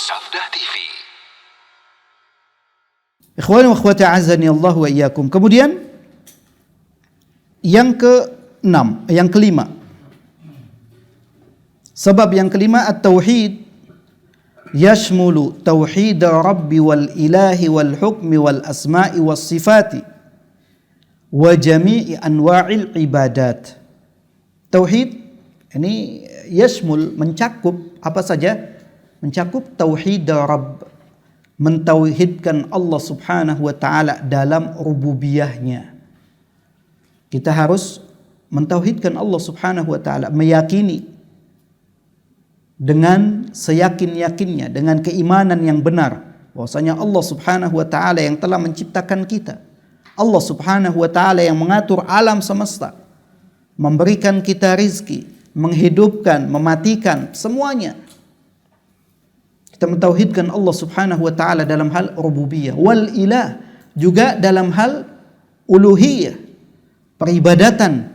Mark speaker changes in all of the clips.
Speaker 1: Sabda TV.
Speaker 2: Ikhwan wa akhwati azani Allah wa iyyakum. Kemudian yang kelima. Sebab yang kelima at-tauhid yashmulu tauhid rabbi wal ilahi wal hukmi wal asma'i was sifati wa jami'i anwa'il ibadat. Tauhid ini yashmul, mencakup apa saja? Mencakup tauhid Rabb, mentauhidkan Allah Subhanahu wa taala dalam rububiyahnya. Kita harus mentauhidkan Allah Subhanahu wa taala, meyakini dengan seyakin-yakinnya, dengan keimanan yang benar bahwasanya Allah Subhanahu wa taala yang telah menciptakan kita. Allah Subhanahu wa taala yang mengatur alam semesta, memberikan kita rizki, menghidupkan, mematikan, semuanya. Kita mentauhidkan Allah Subhanahu wa taala dalam hal rububiyah, wal ilah juga dalam hal uluhiyah, peribadatan.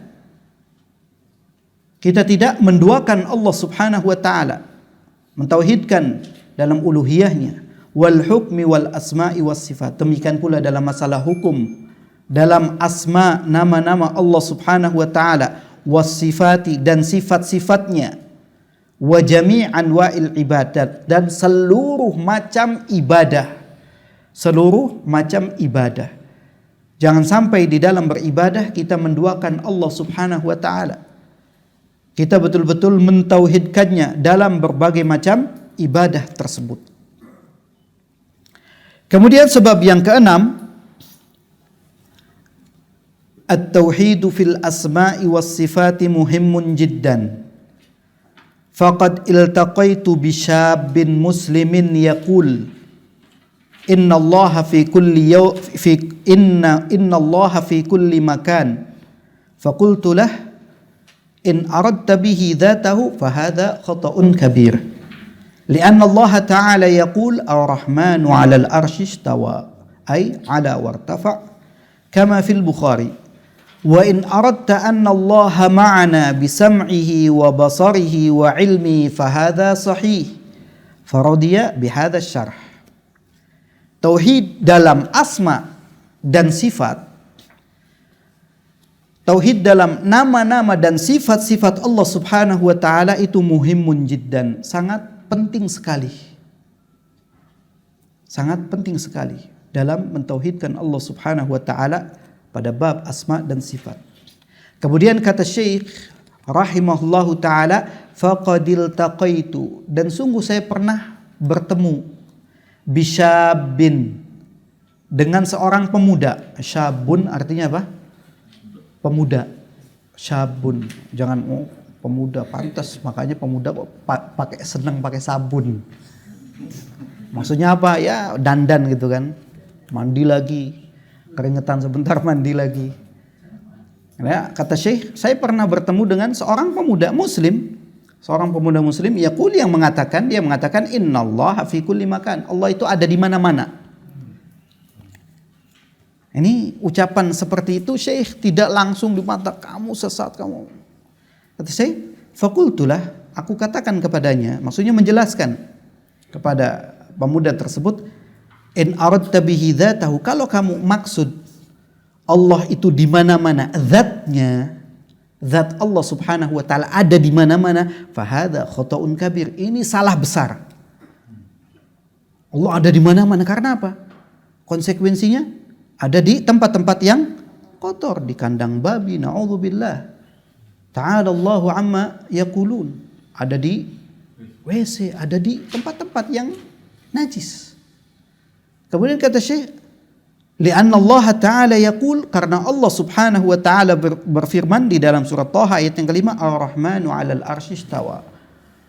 Speaker 2: Kita tidak menduakan Allah Subhanahu wa taala, mentauhidkan dalam uluhiyahnya, wal hukmi wal asma'i was sifat. Demikian pula dalam masalah hukum, dalam asma, nama-nama Allah Subhanahu wa taala, was sifati, dan sifat-sifatnya, wa jami' anwa'il ibadat, dan seluruh macam ibadah. Seluruh macam ibadah. Jangan sampai di dalam beribadah kita menduakan Allah Subhanahu wa taala. Kita betul-betul mentauhidkannya dalam berbagai macam ibadah tersebut. Kemudian sebab yang keenam, at-tauhidu fil asma'i was sifati muhimmun jiddan. Faqad iltaqaitu bi syabin muslimin yaqul inna Allah fi kulli inna Allah fi kulli makan. Faqultu lah in aradta bihi dhatahu fahadha khata'un kabir. Lianna Allah ta'ala yaqul ar-Rahmanu 'alal arsy istawa ay 'ala wartafa' kama fil Bukhari. Wa in aradta anna Allah ma'ana bisam'ihi wa basarihi wa ilmihi fahadha sahih. Faradiya bihadha syarh. Tauhid dalam asma dan sifat, tauhid dalam nama-nama dan sifat-sifat Allah Subhanahu wa taala itu muhimmun jiddan, sangat penting sekali. Sangat penting sekali dalam mentauhidkan Allah Subhanahu wa taala pada bab asma dan sifat. Kemudian kata Syekh rahimahullahu taala, faqadil taqaitu, dan sungguh saya pernah bertemu bisyabin, dengan seorang pemuda. Syabun artinya apa? Pemuda. Syabun, jangan pemuda, pantas makanya pemuda kok senang pakai sabun. Maksudnya apa? Ya dandan gitu kan. Mandi lagi, keringetan sebentar mandi lagi. Ya, kata Syekh, saya pernah bertemu dengan seorang pemuda muslim. Seorang pemuda muslim yaqul, yang mengatakan, dia mengatakan innallaha fi kulli makan. Allah itu ada di mana-mana. Ini ucapan seperti itu Syekh tidak langsung di mata kamu sesat kamu. Kata Syekh, faqultulah, aku katakan kepadanya, maksudnya menjelaskan kepada pemuda tersebut, in aradta bihi dzatahu, kalau kamu maksud Allah itu di mana-mana, zatnya, zat Allah Subhanahu wa taala ada di mana-mana, fahadha khata'un kabir, ini salah besar. Allah ada di mana-mana karena apa? Konsekuensinya ada di tempat-tempat yang kotor, di kandang babi, na'udzubillah. Ta'ala Allahu amma yaqulun, ada di WC, ada di tempat-tempat yang najis. Kemudian kata Syekh, li'anna Allah Ta'ala yaqul, karena Allah Subhanahu wa taala berfirman di dalam surat Thaha ayat yang kelima, ar-Rahmanu 'alal arsy istawa.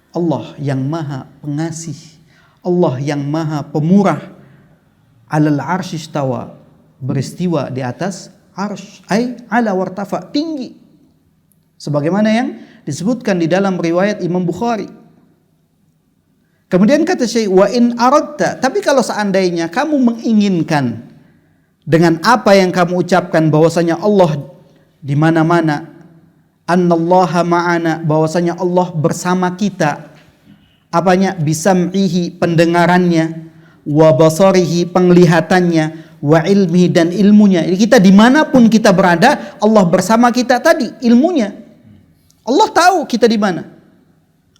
Speaker 2: Allah yang Maha Pengasih, Allah yang Maha Pemurah, 'alal arsy istawa, beristiwa di atas arsy, ay 'ala wartafa, tinggi. Sebagaimana yang disebutkan di dalam riwayat Imam Bukhari. Kemudian kata Syekh, wa in aradta, tapi kalau seandainya kamu menginginkan dengan apa yang kamu ucapkan bahwasanya Allah di mana-mana, annallaha ma'ana, bahwasanya Allah bersama kita, apanya? Bisam'ihi, pendengarannya, wa basarihi, penglihatannya, wa ilmihi, dan ilmunya. Jadi kita dimanapun kita berada, Allah bersama kita tadi, ilmunya. Allah tahu kita di mana.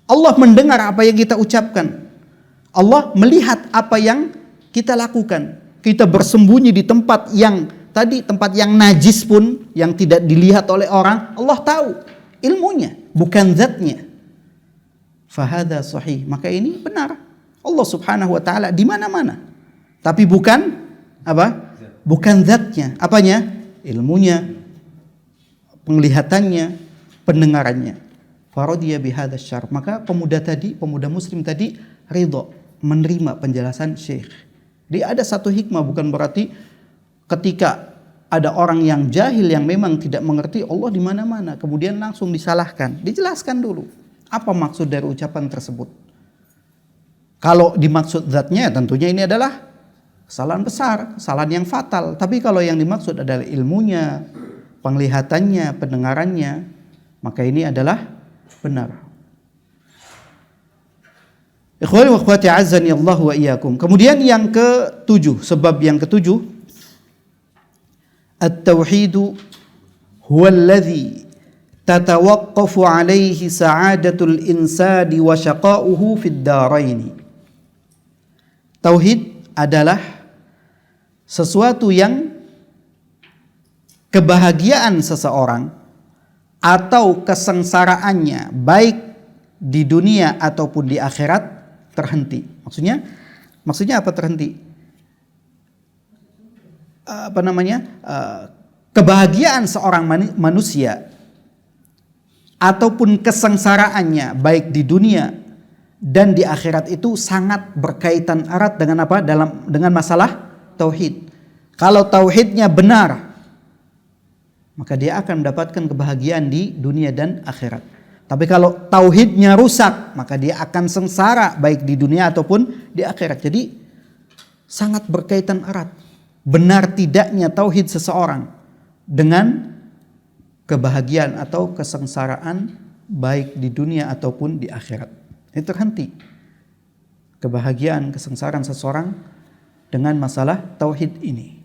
Speaker 2: Allah mendengar apa yang kita ucapkan. Allah melihat apa yang kita lakukan. Kita bersembunyi di tempat yang tadi, tempat yang najis pun, yang tidak dilihat oleh orang, Allah tahu ilmunya, bukan zatnya. Fahadha sahih, maka ini benar. Allah Subhanahu wa taala di mana-mana. Tapi bukan apa? Bukan zatnya. Apanya? Ilmunya, penglihatannya, pendengarannya. Faradiya bihadza syarh. Maka pemuda muslim tadi ridha menerima penjelasan syekh. Jadi ada satu hikmah, bukan berarti ketika ada orang yang jahil yang memang tidak mengerti Allah di mana-mana, kemudian langsung disalahkan. Dijelaskan dulu apa maksud dari ucapan tersebut. Kalau dimaksud zatnya, tentunya ini adalah kesalahan besar, kesalahan yang fatal. Tapi kalau yang dimaksud adalah ilmunya, penglihatannya, pendengarannya, maka ini adalah benar. Ikhwani wa akhwati azzani Allah wa iyyakum. Kemudian yang ketujuh, sebab yang ketujuh, at-tauhidu huwa alladhi tatawaqqafu alaihi sa'adatul insani wa syaqa'uhu fid daraini. Tauhid adalah sesuatu yang kebahagiaan seseorang atau kesengsaraannya baik di dunia ataupun di akhirat terhenti. Maksudnya apa terhenti? Kebahagiaan seorang manusia ataupun kesengsaraannya baik di dunia dan di akhirat itu sangat berkaitan erat dengan apa? Dengan masalah tauhid. Kalau tauhidnya benar, maka dia akan mendapatkan kebahagiaan di dunia dan akhirat. Tapi kalau tauhidnya rusak, maka dia akan sengsara baik di dunia ataupun di akhirat. Jadi sangat berkaitan erat benar tidaknya tauhid seseorang dengan kebahagiaan atau kesengsaraan baik di dunia ataupun di akhirat. Ini terhenti kebahagiaan, kesengsaraan seseorang dengan masalah tauhid ini.